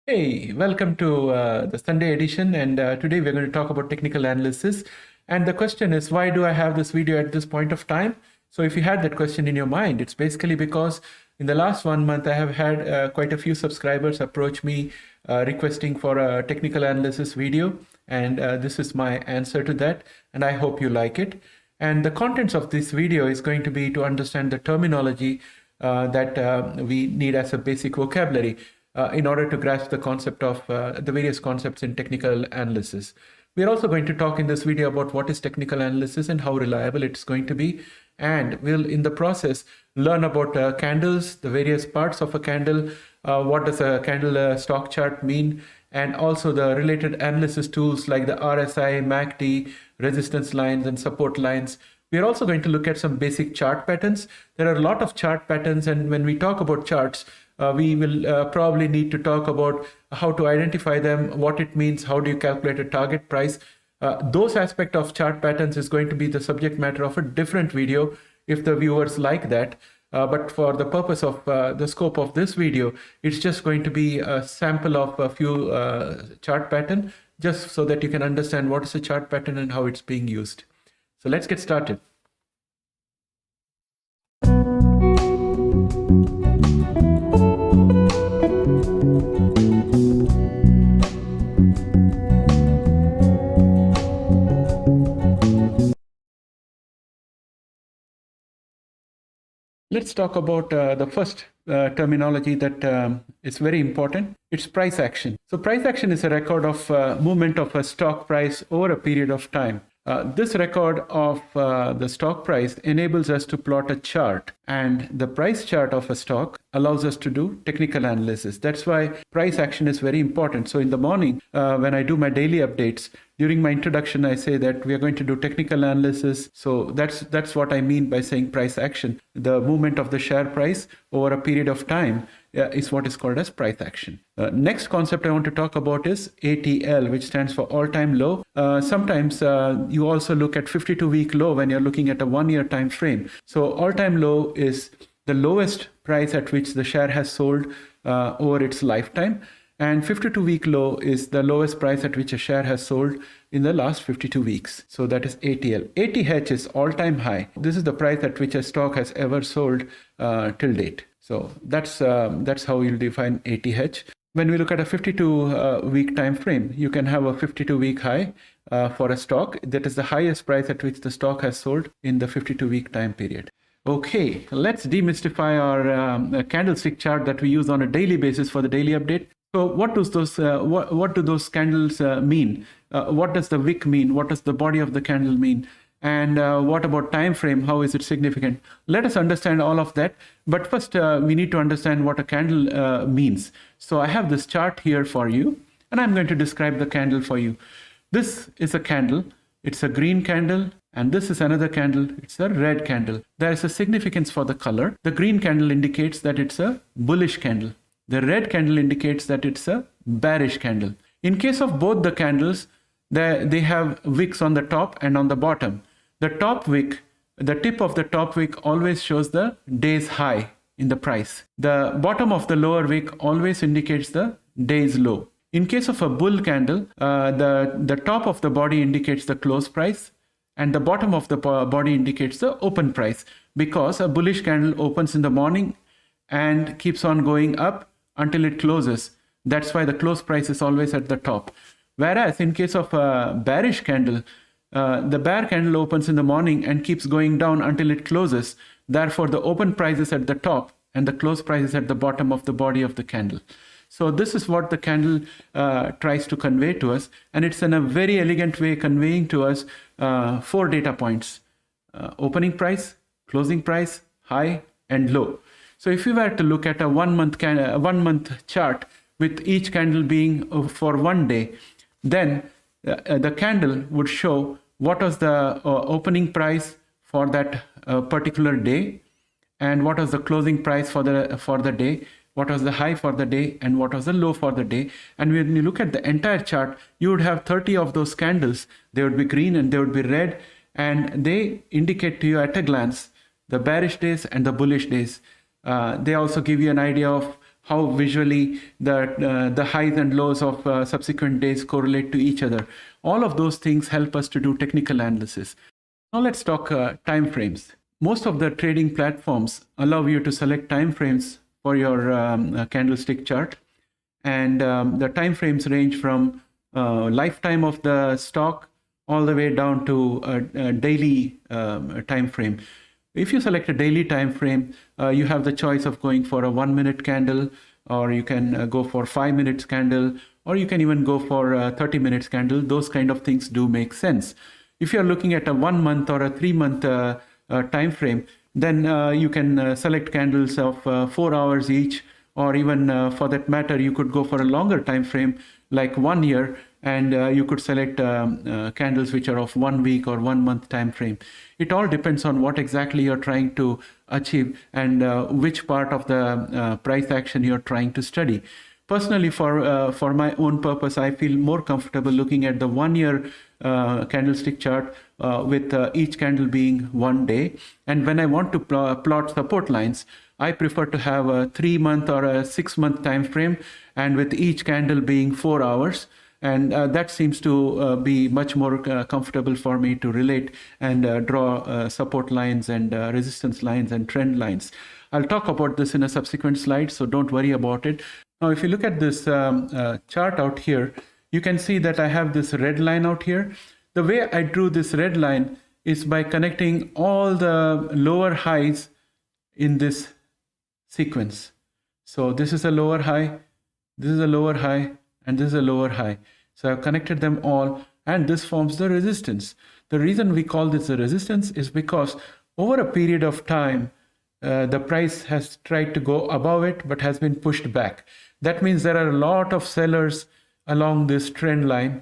Hey, welcome to the Sunday edition, and today we're going to talk about technical analysis. And the question is, why do I have this video at this point of time? So if you had that question in your mind, it's basically because in the last 1 month, I have had quite a few subscribers approach me requesting for a technical analysis video, and this is my answer to that, and I hope you like it. And the contents of this video is going to be to understand the terminology that we need as a basic vocabulary in order to grasp the concept of the various concepts in technical analysis. We are also going to talk in this video about what is technical analysis and how reliable it's going to be. And we'll, in the process, learn about candles, the various parts of a candle, what does a candle stock chart mean, and also the related analysis tools like the RSI, MACD, resistance lines, and support lines. We are also going to look at some basic chart patterns. There are a lot of chart patterns, and when we talk about charts, we will probably need to talk about how to identify them, what it means, how do you calculate a target price. Those aspects of chart patterns is going to be the subject matter of a different video if the viewers like that. But for the purpose of the scope of this video, it's just going to be a sample of a few chart pattern, just so that you can understand what is a chart pattern and how it's being used. So let's get started. Let's talk about the first terminology that is very important. It's price action. So price action is a record of movement of a stock price over a period of time. This record of the stock price enables us to plot a chart, and the price chart of a stock allows us to do technical analysis. That's why price action is very important. So in the morning, when I do my daily updates, during my introduction, I say that we are going to do technical analysis. So that's what I mean by saying price action. The movement of the share price over a period of time is what is called as price action. Next concept I want to talk about is ATL, which stands for all-time low. Sometimes you also look at 52-week low when you're looking at a 1-year time frame. So all-time low is the lowest price at which the share has sold over its lifetime. And 52-week low is the lowest price at which a share has sold in the last 52 weeks. So that is ATL. ATH is all-time high. This is the price at which a stock has ever sold till date. So that's how you'll define ATH. When we look at a 52-week time frame, you can have a 52-week high for a stock. That is the highest price at which the stock has sold in the 52-week time period. Okay, let's demystify our candlestick chart that we use on a daily basis for the daily update. So what do those candles mean? What does the wick mean? What does the body of the candle mean? And what about time frame? How is it significant? Let us understand all of that. But first, we need to understand what a candle means. So I have this chart here for you, and I'm going to describe the candle for you. This is a candle. It's a green candle. And this is another candle. It's a red candle. There is a significance for the color. The green candle indicates that it's a bullish candle. The red candle indicates that it's a bearish candle. In case of both the candles, they have wicks on the top and on the bottom. The top wick, the tip of the top wick always shows the day's high in the price. The bottom of the lower wick always indicates the day's low. In case of a bull candle, the top of the body indicates the close price, and the bottom of the body indicates the open price, because a bullish candle opens in the morning and keeps on going up until it closes. That's why the close price is always at the top. Whereas in case of a bearish candle, the bear candle opens in the morning and keeps going down until it closes. Therefore, the open price is at the top and the close price is at the bottom of the body of the candle. So this is what the candle tries to convey to us, and it's in a very elegant way conveying to us 4 data points: opening price, closing price, high, and low. So if you were to look at a 1 month chart with each candle being for 1 day, then the candle would show what was the opening price for that particular day, and what was the closing price for the day, what was the high for the day, and what was the low for the day. And when you look at the entire chart, you would have 30 of those candles. They would be green and they would be red, and they indicate to you at a glance the bearish days and the bullish days. They also give you an idea of how visually the highs and lows of subsequent days correlate to each other. All of those things help us to do technical analysis. Now let's talk time frames. Most of the trading platforms allow you to select time frames for your candlestick chart, and the time frames range from lifetime of the stock all the way down to a daily time frame. If you select a daily time frame, you have the choice of going for a 1 minute candle, or you can go for 5 minutes candle, or you can even go for a 30 minutes candle. Those kind of things do make sense. If you're looking at a 1 month or a 3 month time frame, then you can select candles of 4 hours each, or even for that matter, you could go for a longer time frame like 1 year, and you could select candles which are of 1 week or 1 month time frame. It all depends on what exactly you're trying to achieve and which part of the price action you're trying to study. Personally, for my own purpose, I feel more comfortable looking at the 1 year candlestick chart with each candle being 1 day. And when I want to plot support lines, I prefer to have a 3 month or a 6 month time frame, and with each candle being 4 hours. And that seems to be much more comfortable for me to relate and draw support lines and resistance lines and trend lines. I'll talk about this in a subsequent slide, so don't worry about it. Now, if you look at this chart out here, you can see that I have this red line out here. The way I drew this red line is by connecting all the lower highs in this sequence. So this is a lower high, this is a lower high, and this is a lower high. So I've connected them all, and this forms the resistance. The reason we call this a resistance is because over a period of time, the price has tried to go above it, but has been pushed back. That means there are a lot of sellers along this trend line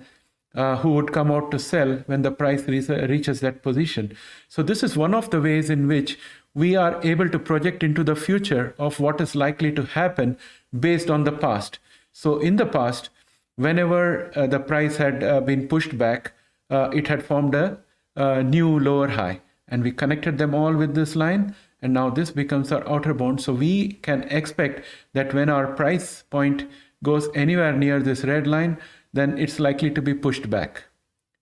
who would come out to sell when the price reaches that position. So this is one of the ways in which we are able to project into the future of what is likely to happen based on the past. So in the past, whenever the price had been pushed back, it had formed a new lower high, and we connected them all with this line, and now this becomes our outer bound. So we can expect that when our price point goes anywhere near this red line, then it's likely to be pushed back.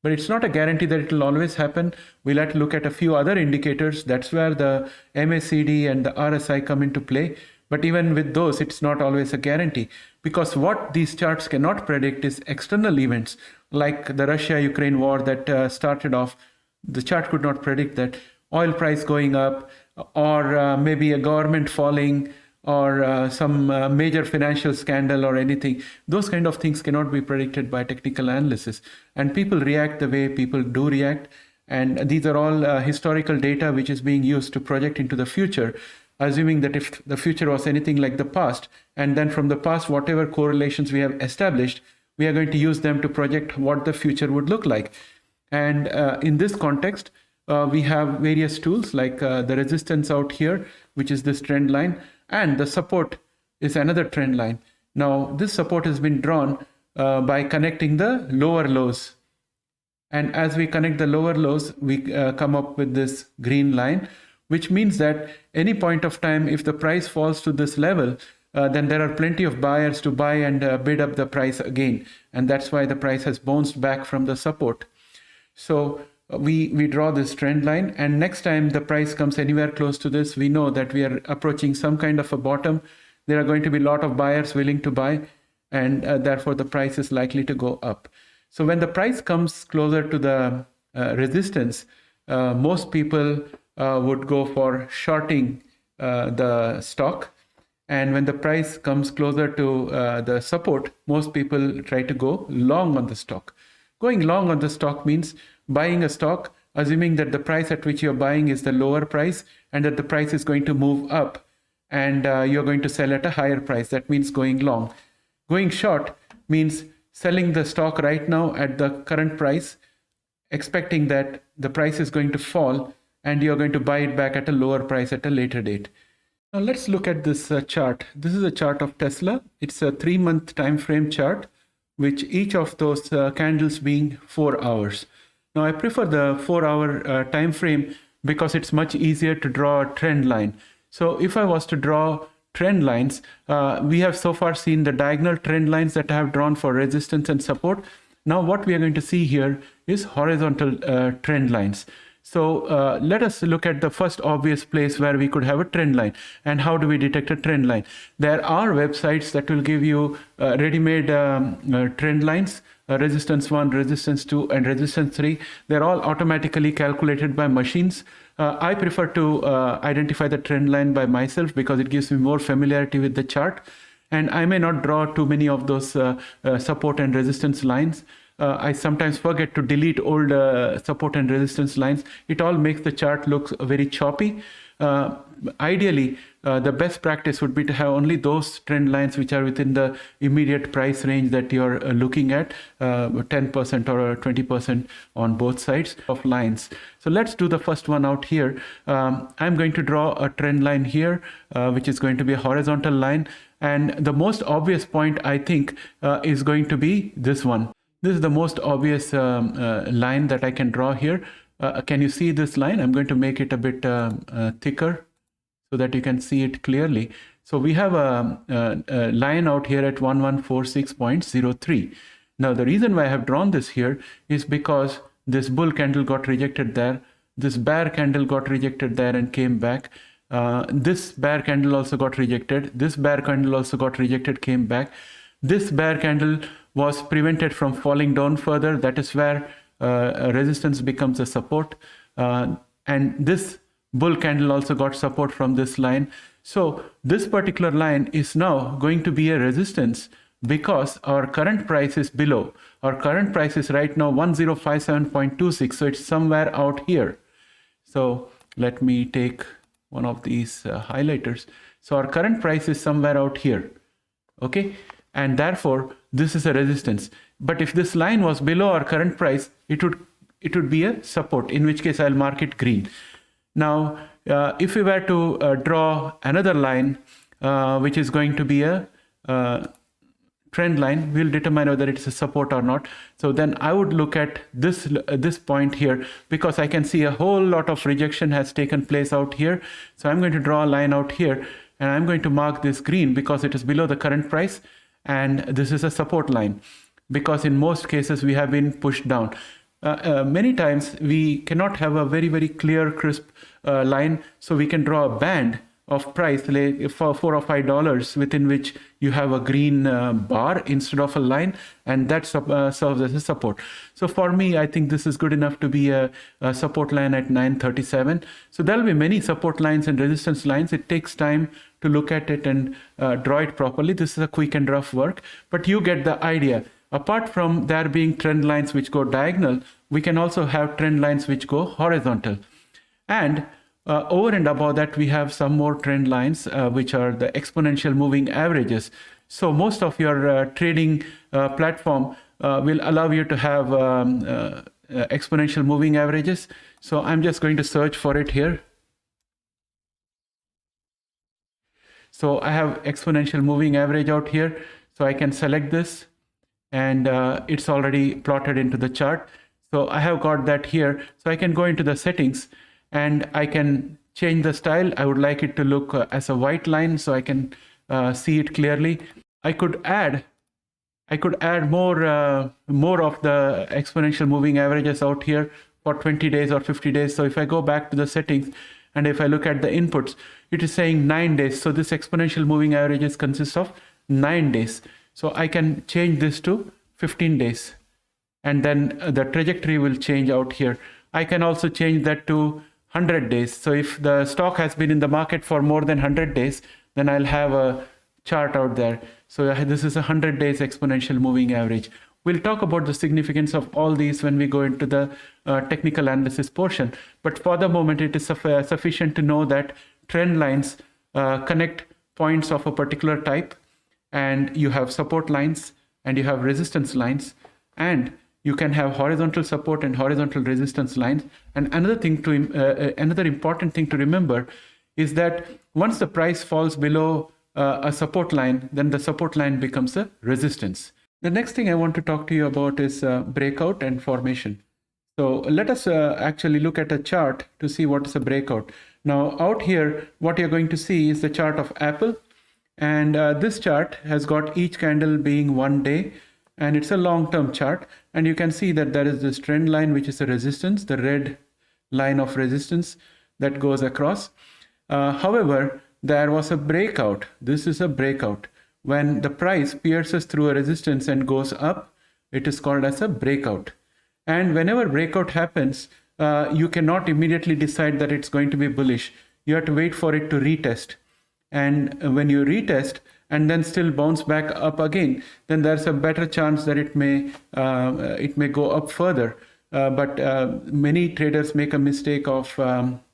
But it's not a guarantee that it will always happen. We'll have to look at a few other indicators. That's where the MACD and the RSI come into play. But even with those, it's not always a guarantee, because what these charts cannot predict is external events like the Russia-Ukraine war that started off. The chart could not predict that. Oil price going up, or maybe a government falling, or some major financial scandal or anything. Those kind of things cannot be predicted by technical analysis. And people react the way people do react. And these are all historical data which is being used to project into the future, assuming that if the future was anything like the past, and then from the past, whatever correlations we have established, we are going to use them to project what the future would look like. And in this context, we have various tools like the resistance out here, which is this trend line, and the support is another trend line. Now, this support has been drawn by connecting the lower lows. And as we connect the lower lows, we come up with this green line, which means that any point of time, if the price falls to this level, then there are plenty of buyers to buy and bid up the price again. And that's why the price has bounced back from the support. So we draw this trend line, and next time the price comes anywhere close to this, we know that we are approaching some kind of a bottom. There are going to be a lot of buyers willing to buy, and therefore the price is likely to go up. So when the price comes closer to the resistance, most people would go for shorting the stock. And when the price comes closer to the support, most people try to go long on the stock. Going long on the stock means buying a stock, assuming that the price at which you're buying is the lower price and that the price is going to move up, and you're going to sell at a higher price. That means going long. Going short means selling the stock right now at the current price, expecting that the price is going to fall and you're going to buy it back at a lower price at a later date. Now let's look at this chart. This is a chart of Tesla. It's a 3-month time frame chart, which each of those candles being 4 hours. Now I prefer the 4-hour time frame because it's much easier to draw a trend line. So if I was to draw trend lines. We have so far seen the diagonal trend lines that I have drawn for resistance and support. Now what we are going to see here is horizontal trend lines. So let us look at the first obvious place where we could have a trend line. And how do we detect a trend line? There are websites that will give you ready-made trend lines, resistance 1, resistance 2, and resistance 3. They're all automatically calculated by machines. I prefer to identify the trend line by myself because it gives me more familiarity with the chart. And I may not draw too many of those support and resistance lines. I sometimes forget to delete old support and resistance lines. It all makes the chart look very choppy. Ideally, the best practice would be to have only those trend lines which are within the immediate price range that you're looking at, 10% or 20% on both sides of lines. So let's do the first one out here. I'm going to draw a trend line here, which is going to be a horizontal line. And the most obvious point, I think, is going to be this one. This is the most obvious line that I can draw here. Can you see this line? I'm going to make it a bit thicker so that you can see it clearly. So we have a line out here at 1146.03. Now the reason why I have drawn this here is because this bull candle got rejected there. This bear candle got rejected there and came back. This bear candle also got rejected. This bear candle also got rejected, came back. This bear candle was prevented from falling down further. That is where resistance becomes a support. And this bull candle also got support from this line. So this particular line is now going to be a resistance because our current price is below. Our current price is right now 1057.26. So it's somewhere out here. So let me take one of these highlighters. So our current price is somewhere out here. Okay. And therefore, this is a resistance. But if this line was below our current price, it would be a support, in which case I'll mark it green. Now, if we were to draw another line, which is going to be a trend line, we'll determine whether it's a support or not. So then I would look at this point here, because I can see a whole lot of rejection has taken place out here. So I'm going to draw a line out here, and I'm going to mark this green because it is below the current price. And this is a support line because in most cases we have been pushed down. Many times we cannot have a very, very clear, crisp line. So we can draw a band of price like for $4 or $5 within which you have a green bar instead of a line, and that serves as a support. So for me, I think this is good enough to be a support line at 937. So there'll be many support lines and resistance lines. It takes time to look at it and draw it properly. This is a quick and rough work, but you get the idea. Apart from there being trend lines which go diagonal, we can also have trend lines which go horizontal. And over and above that, we have some more trend lines, which are the exponential moving averages. So most of your trading platform will allow you to have exponential moving averages. So I'm just going to search for it here. So I have exponential moving average out here. So I can select this, and it's already plotted into the chart. So I have got that here. So I can go into the settings and I can change the style. I would like it to look as a white line so I can see it clearly. I could add more of the exponential moving averages out here for 20 days or 50 days. So if I go back to the settings and if I look at the inputs, it is saying 9 days. So this exponential moving averages consists of 9 days. So I can change this to 15 days. And then the trajectory will change out here. I can also change that to 100 days. So if the stock has been in the market for more than 100 days, then I'll have a chart out there. So this is a 100 days exponential moving average. We'll talk about the significance of all these when we go into the technical analysis portion. But for the moment, it is sufficient to know that trend lines connect points of a particular type, and you have support lines and you have resistance lines, and you can have horizontal support and horizontal resistance lines. And another important thing to remember is that once the price falls below a support line, then the support line becomes a resistance. The next thing I want to talk to you about is breakout and formation. So let us actually look at a chart to see what is a breakout. Now out here, what you're going to see is the chart of Apple. And this chart has got each candle being 1 day, and it's a long-term chart. And you can see that there is this trend line, which is a resistance, the red line of resistance that goes across. However, there was a breakout. This is a breakout. When the price pierces through a resistance and goes up, it is called as a breakout. And whenever breakout happens, you cannot immediately decide that it's going to be bullish. You have to wait for it to retest. And when you retest and then still bounce back up again, then there's a better chance that it may go up further. But many traders make a mistake of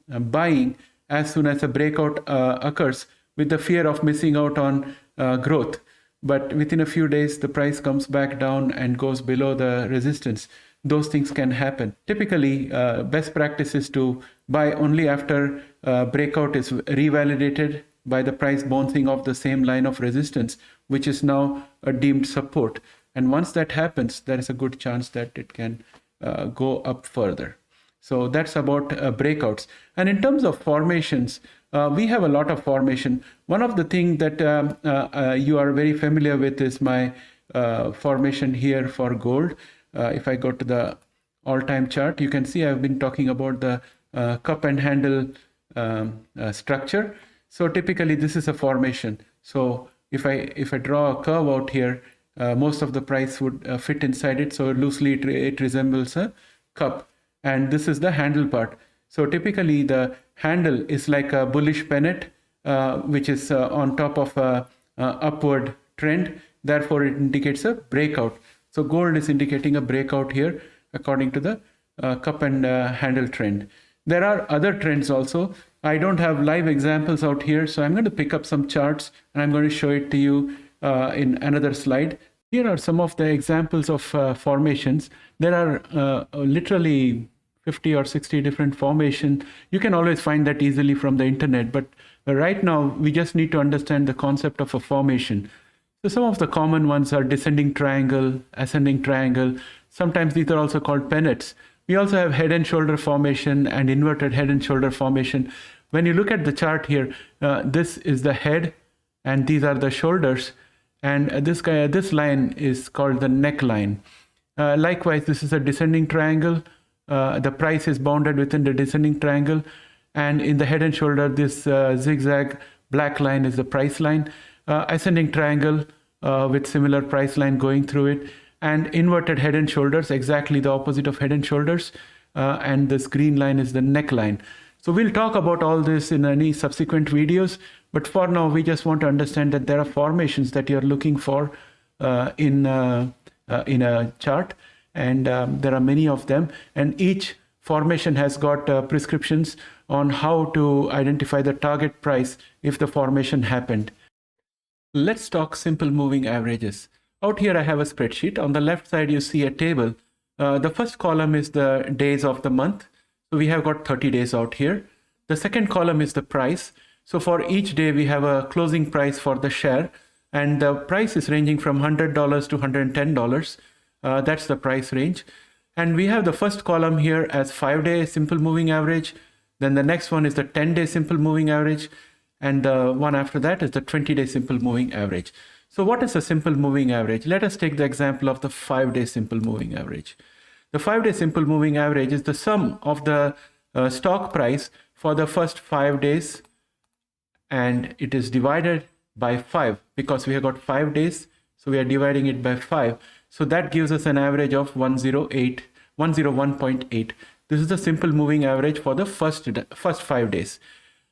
buying as soon as a breakout occurs, with the fear of missing out on growth. But within a few days, the price comes back down and goes below the resistance. Those things can happen. Typically, best practice is to buy only after breakout is revalidated by the price bouncing off the same line of resistance, which is now a deemed support. And once that happens, there is a good chance that it can go up further. So that's about breakouts. And in terms of formations, we have a lot of formation. One of the things that you are very familiar with is my formation here for gold. If I go to the all-time chart, you can see I've been talking about the cup and handle structure. So typically this is a formation. So if I draw a curve out here, most of the price would fit inside it. So loosely it resembles a cup. And this is the handle part. So typically the handle is like a bullish pennant, which is on top of a upward trend. Therefore, it indicates a breakout. So gold is indicating a breakout here, according to the cup and handle trend. There are other trends also. I don't have live examples out here, so I'm going to pick up some charts and I'm going to show it to you in another slide. Here are some of the examples of formations. There are literally 50 or 60 different formations. You can always find that easily from the internet, but right now we just need to understand the concept of a formation. So some of the common ones are descending triangle, ascending triangle. Sometimes these are also called pennants. We also have head and shoulder formation and inverted head and shoulder formation. When you look at the chart here, this is the head and these are the shoulders. And this line is called the neckline. Likewise, this is a descending triangle. The price is bounded within the descending triangle. And in the head and shoulder, this zigzag black line is the price line. Ascending triangle with similar price line going through it. And inverted head and shoulders, exactly the opposite of head and shoulders. And this green line is the neckline. So we'll talk about all this in any subsequent videos. But for now, we just want to understand that there are formations that you're looking for in a chart. And there are many of them. And each formation has got prescriptions on how to identify the target price if the formation happened. Let's talk simple moving averages. Out here, I have a spreadsheet. On the left side, you see a table. The first column is the days of the month. So we have got 30 days out here. The second column is the price. So for each day, we have a closing price for the share. And the price is ranging from $100 to $110. That's the price range. And we have the first column here as 5-day simple moving average. Then the next one is the 10-day simple moving average. And the one after that is the 20-day simple moving average. So what is a simple moving average? Let us take the example of the 5-day simple moving average. The 5-day simple moving average is the sum of the stock price for the first 5 days, and it is divided by 5 because we have got 5 days. So we are dividing it by 5. So that gives us an average of 101.8. This is the simple moving average for the first 5 days.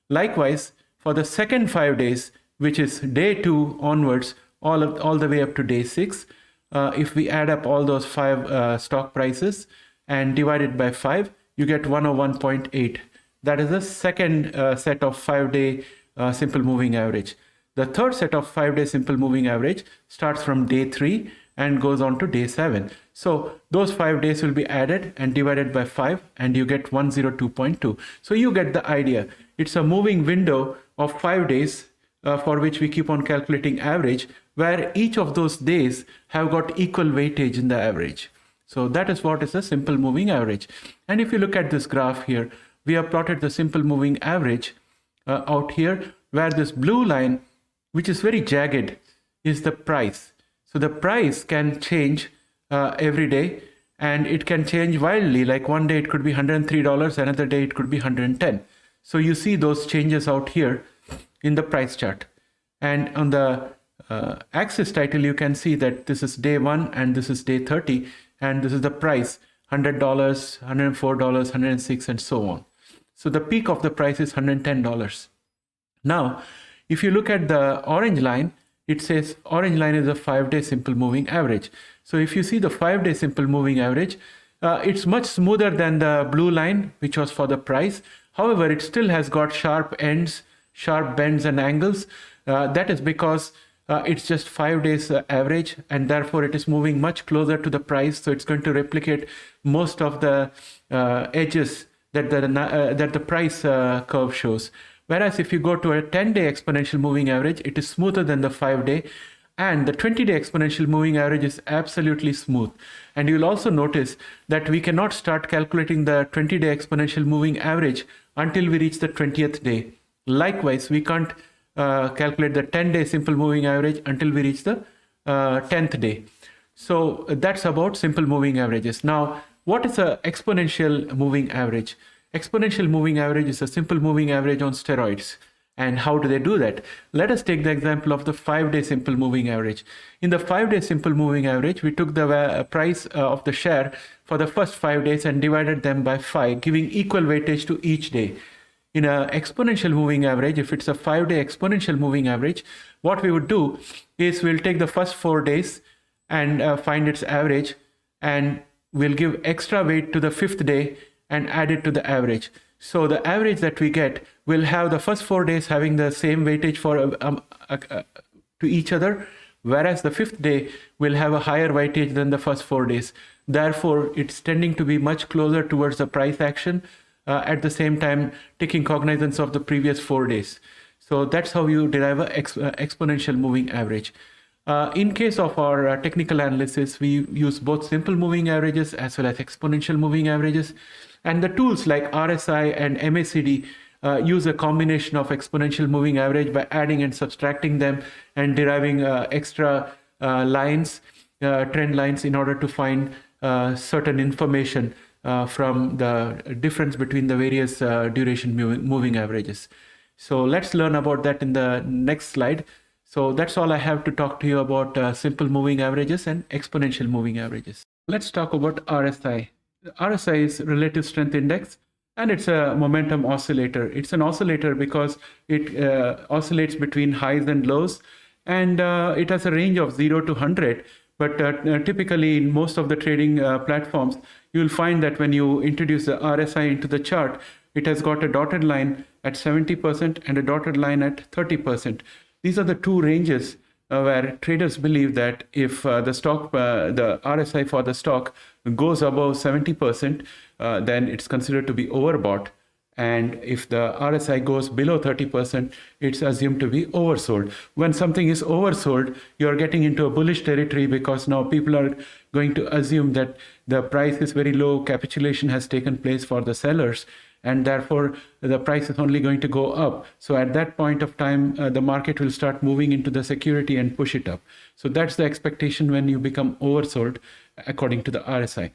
Likewise, for the second 5 days, which is day 2 onwards, all the way up to day 6, if we add up all those 5 stock prices and divide it by 5, you get 101.8. That is the second set of 5-day simple moving average. The third set of 5-day simple moving average starts from day 3 and goes on to day 7. So those 5 days will be added and divided by 5 and you get 102.2. So you get the idea. It's a moving window of 5 days for which we keep on calculating average, where each of those days have got equal weightage in the average. So that is what is a simple moving average. And if you look at this graph here, we have plotted the simple moving average out here, where this blue line which is very jagged, is the price. So the price can change every day, and it can change wildly. Like one day it could be $103, another day it could be 110. So you see those changes out here in the price chart. And on the axis title, you can see that this is day 1 and this is day 30, and this is the price, $100, $104, $106, and so on. So the peak of the price is $110. Now, if you look at the orange line, it says orange line is a 5-day simple moving average. So if you see the 5-day simple moving average, it's much smoother than the blue line, which was for the price. However, it still has got sharp ends, sharp bends and angles. That is because it's just 5 days average, and therefore it is moving much closer to the price. So it's going to replicate most of the edges that the price curve shows. Whereas if you go to a 10-day exponential moving average, it is smoother than the 5-day, and the 20-day exponential moving average is absolutely smooth. And you'll also notice that we cannot start calculating the 20-day exponential moving average until we reach the 20th day. Likewise, we can't calculate the 10-day simple moving average until we reach the 10th day. So that's about simple moving averages. Now, what is an exponential moving average? Exponential moving average is a simple moving average on steroids. And how do they do that? Let us take the example of the 5-day simple moving average. In the 5-day simple moving average, we took the price of the share for the first 5 days and divided them by 5, giving equal weightage to each day. In an exponential moving average, if it's a 5-day exponential moving average, what we would do is we'll take the first 4 days and find its average, and we'll give extra weight to the 5th day and add it to the average. So the average that we get will have the first 4 days having the same weightage for to each other, whereas the 5th day will have a higher weightage than the first 4 days. Therefore, it's tending to be much closer towards the price action, at the same time taking cognizance of the previous 4 days. So that's how you derive an exponential moving average. In case of our technical analysis, we use both simple moving averages as well as exponential moving averages. And the tools like RSI and MACD use a combination of exponential moving average by adding and subtracting them and deriving extra lines, trend lines, in order to find certain information from the difference between the various duration moving averages. So let's learn about that in the next slide. So that's all I have to talk to you about simple moving averages and exponential moving averages. Let's talk about RSI. RSI is relative strength index, and it's a momentum oscillator. It's an oscillator because it oscillates between highs and lows, and it has a range of 0 to 100. But typically in most of the trading platforms, you'll find that when you introduce the RSI into the chart, it has got a dotted line at 70% and a dotted line at 30%. These are the two ranges where traders believe that if the RSI for the stock goes above 70%, then it's considered to be overbought. And if the RSI goes below 30%, it's assumed to be oversold. When something is oversold, you're getting into a bullish territory, because now people are going to assume that the price is very low, capitulation has taken place for the sellers, and therefore the price is only going to go up. So at that point of time, the market will start moving into the security and push it up. So that's the expectation when you become oversold according to the RSI.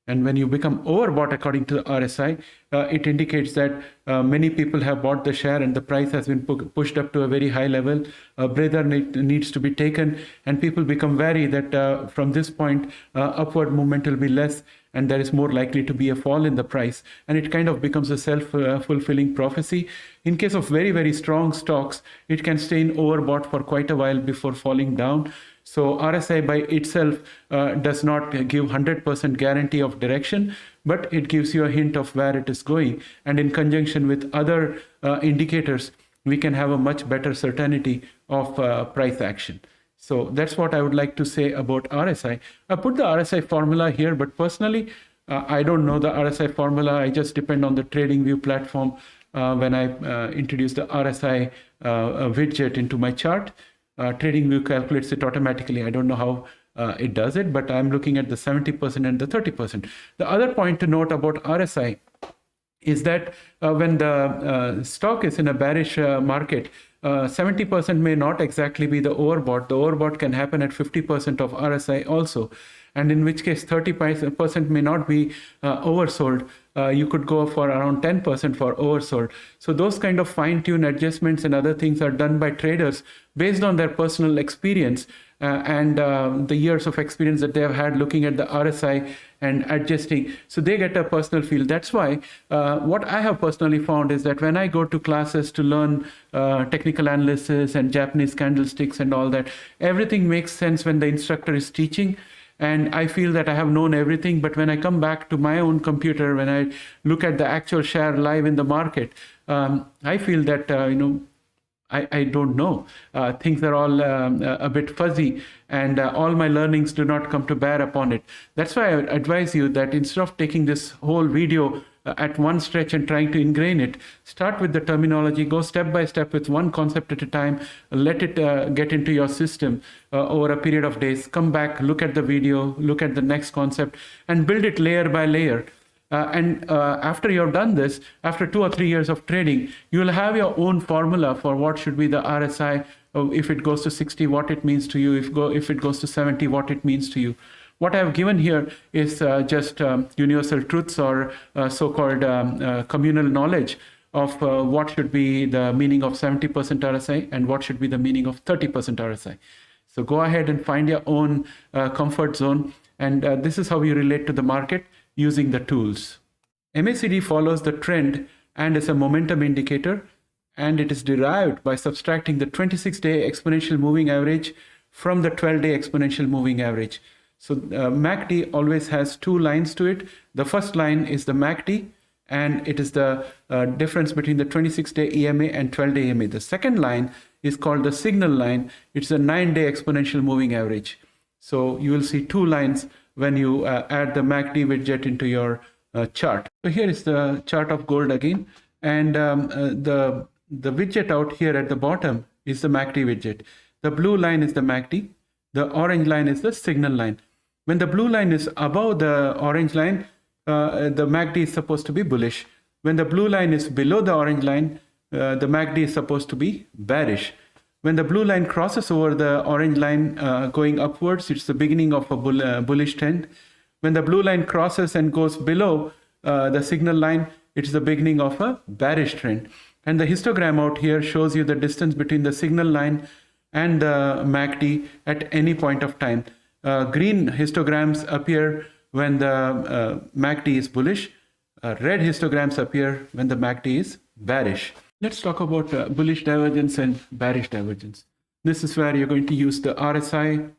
And when you become overbought according to the RSI, it indicates that many people have bought the share and the price has been pushed up to a very high level. A breather needs to be taken, and people become wary that from this point, upward movement will be less, and there is more likely to be a fall in the price. And it kind of becomes a self-fulfilling prophecy. In case of very, very strong stocks, it can stay in overbought for quite a while before falling down. So RSI by itself does not give 100% guarantee of direction, but it gives you a hint of where it is going. And in conjunction with other indicators, we can have a much better certainty of price action. So that's what I would like to say about RSI. I put the RSI formula here, but personally, I don't know the RSI formula. I just depend on the TradingView platform when I introduce the RSI widget into my chart. TradingView calculates it automatically. I don't know how it does it, but I'm looking at the 70% and the 30%. The other point to note about RSI is that when the stock is in a bearish market, 70% may not exactly be the overbought. The overbought can happen at 50% of RSI also. And in which case 30% may not be oversold. You could go for around 10% for oversold. So those kind of fine-tune adjustments and other things are done by traders based on their personal experience and the years of experience that they have had looking at the RSI and adjusting. So they get a personal feel. That's why what I have personally found is that when I go to classes to learn technical analysis and Japanese candlesticks and all that, everything makes sense when the instructor is teaching. And I feel that I have known everything, but when I come back to my own computer, when I look at the actual share live in the market, I feel that, I don't know. Things are all a bit fuzzy, and all my learnings do not come to bear upon it. That's why I advise you that instead of taking this whole video at one stretch and trying to ingrain it, start with the terminology, go step by step with one concept at a time, let it get into your system over a period of days, come back, look at the video, look at the next concept, and build it layer by layer. After you've done this, after 2 or 3 years of trading, you will have your own formula for what should be the RSI. If it goes to 60, what it means to you. If it goes to 70, what it means to you. What I have given here is just universal truths or so-called communal knowledge of what should be the meaning of 70% RSI and what should be the meaning of 30% RSI. So go ahead and find your own comfort zone. And this is how you relate to the market using the tools. MACD follows the trend and is a momentum indicator, and it is derived by subtracting the 26-day exponential moving average from the 12-day exponential moving average. So MACD always has 2 lines to it. The first line is the MACD, and it is the difference between the 26-day EMA and 12-day EMA. The second line is called the signal line. It's a 9-day exponential moving average. So you will see 2 lines when you add the MACD widget into your chart. So here is the chart of gold again, and the widget out here at the bottom is the MACD widget. The blue line is the MACD. The orange line is the signal line. When the blue line is above the orange line, the MACD is supposed to be bullish. When the blue line is below the orange line, the MACD is supposed to be bearish. When the blue line crosses over the orange line going upwards, it's the beginning of a bullish trend. When the blue line crosses and goes below the signal line, it's the beginning of a bearish trend. And the histogram out here shows you the distance between the signal line and the MACD at any point of time. Green histograms appear when the MACD is bullish. Red histograms appear when the MACD is bearish. Let's talk about bullish divergence and bearish divergence. This is where you're going to use the RSI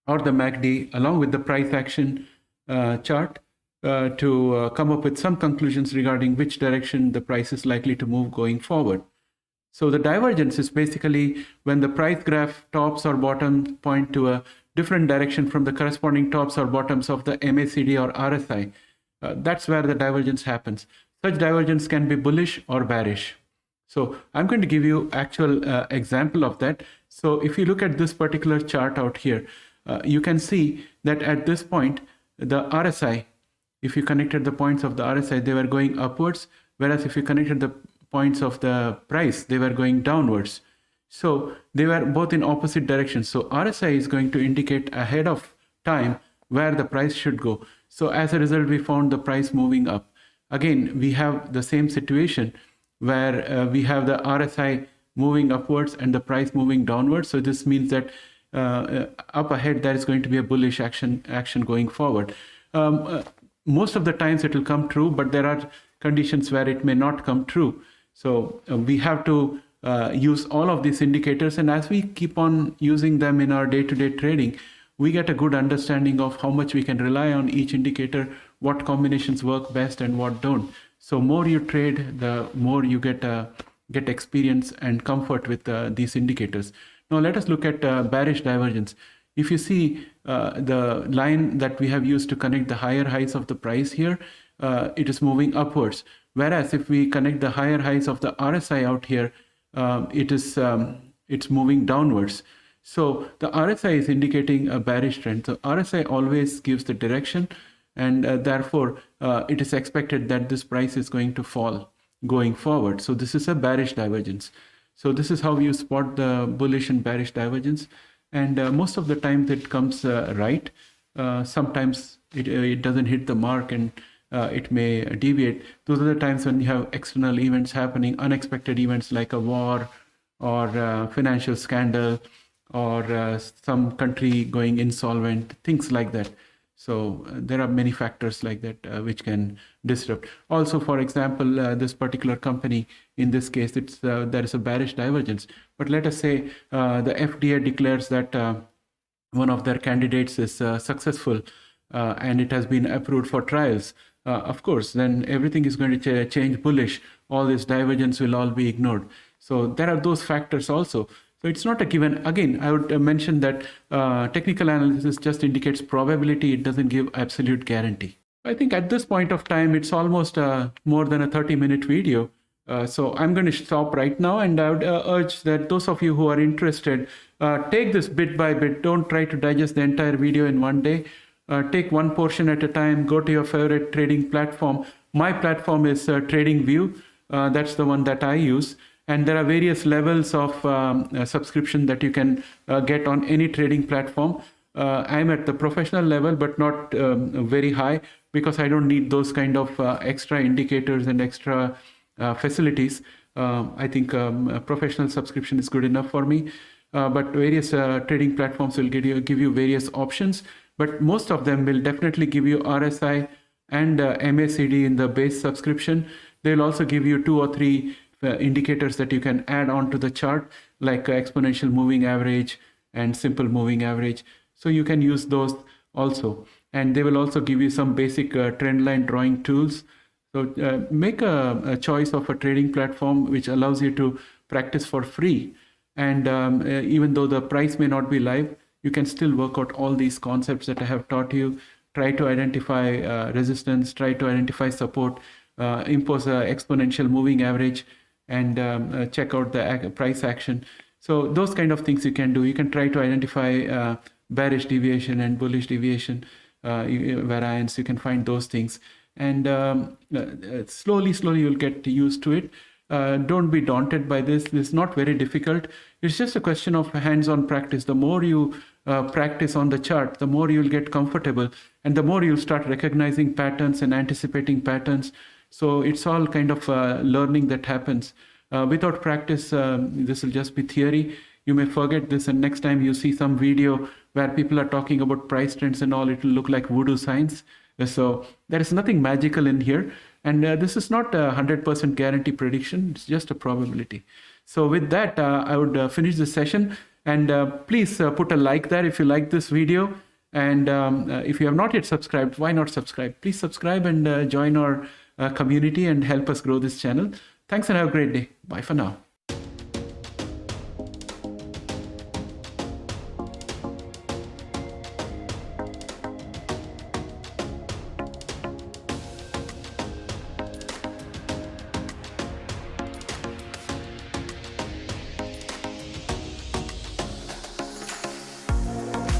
or the MACD along with the price action chart to come up with some conclusions regarding which direction the price is likely to move going forward. So the divergence is basically when the price graph tops or bottom point to a different direction from the corresponding tops or bottoms of the MACD or RSI. That's where the divergence happens. Such divergence can be bullish or bearish. So I'm going to give you actual example of that. So if you look at this particular chart out here, you can see that at this point, the RSI, if you connected the points of the RSI, they were going upwards, whereas if you connected the points of the price, they were going downwards. So they were both in opposite directions. So RSI is going to indicate ahead of time where the price should go. So as a result, we found the price moving up. Again, we have the same situation where we have the RSI moving upwards and the price moving downwards. So this means that up ahead, there is going to be a bullish action going forward. Most of the times it will come true, but there are conditions where it may not come true. So we have to use all of these indicators, and as we keep on using them in our day-to-day trading, we get a good understanding of how much we can rely on each indicator, what combinations work best and what don't. So more you trade, the more you get experience and comfort with these indicators. Now let us look at bearish divergence. If you see the line that we have used to connect the higher highs of the price here, it is moving upwards. Whereas if we connect the higher highs of the RSI out here, it's moving downwards. So the RSI is indicating a bearish trend. So RSI always gives the direction, and therefore it is expected that this price is going to fall going forward. So this is a bearish divergence. So this is how you spot the bullish and bearish divergence, and most of the time it comes right. Sometimes it doesn't hit the mark and it may deviate. Those are the times when you have external events happening, unexpected events like a war or financial scandal or some country going insolvent, things like that. So there are many factors like that which can disrupt. Also, for example, this particular company, in this case, there is a bearish divergence. But let us say the FDA declares that one of their candidates is successful and it has been approved for trials. Of course, then everything is going to change bullish. All this divergence will all be ignored. So there are those factors also. So it's not a given. Again, I would mention that technical analysis just indicates probability. It doesn't give absolute guarantee. I think at this point of time, it's almost more than a 30-minute video. So I'm going to stop right now, and I would urge that those of you who are interested, take this bit by bit. Don't try to digest the entire video in one day. Take one portion at a time. Go to your favorite trading platform. My platform is TradingView. That's the one that I use. And there are various levels of subscription that you can get on any trading platform. I'm at the professional level, but not very high, because I don't need those kind of extra indicators and extra facilities. I think a professional subscription is good enough for me. But various trading platforms will give you various options. But most of them will definitely give you RSI and MACD in the base subscription. They'll also give you 2 or 3 indicators that you can add on to the chart, like exponential moving average and simple moving average. So you can use those also. And they will also give you some basic trend line drawing tools. So make a choice of a trading platform which allows you to practice for free. And even though the price may not be live, you can still work out all these concepts that I have taught you. Try to identify resistance, try to identify support, impose an exponential moving average, and check out the price action. So those kind of things you can do. You can try to identify bearish deviation and bullish deviation, variance. You can find those things, and slowly you'll get used to it. Don't be daunted by this. This is not very difficult. It's just a question of hands-on practice. The more you practice on the chart, the more you'll get comfortable, and the more you'll start recognizing patterns and anticipating patterns. So it's all kind of learning that happens. Without practice, this will just be theory. You may forget this, and next time you see some video where people are talking about price trends and all, it will look like voodoo science. So there is nothing magical in here. And this is not a 100% guarantee prediction. It's just a probability. So with that, I would finish this session. And please put a like there if you like this video. And if you have not yet subscribed, why not subscribe? Please subscribe and join our community and help us grow this channel. Thanks and have a great day. Bye for now.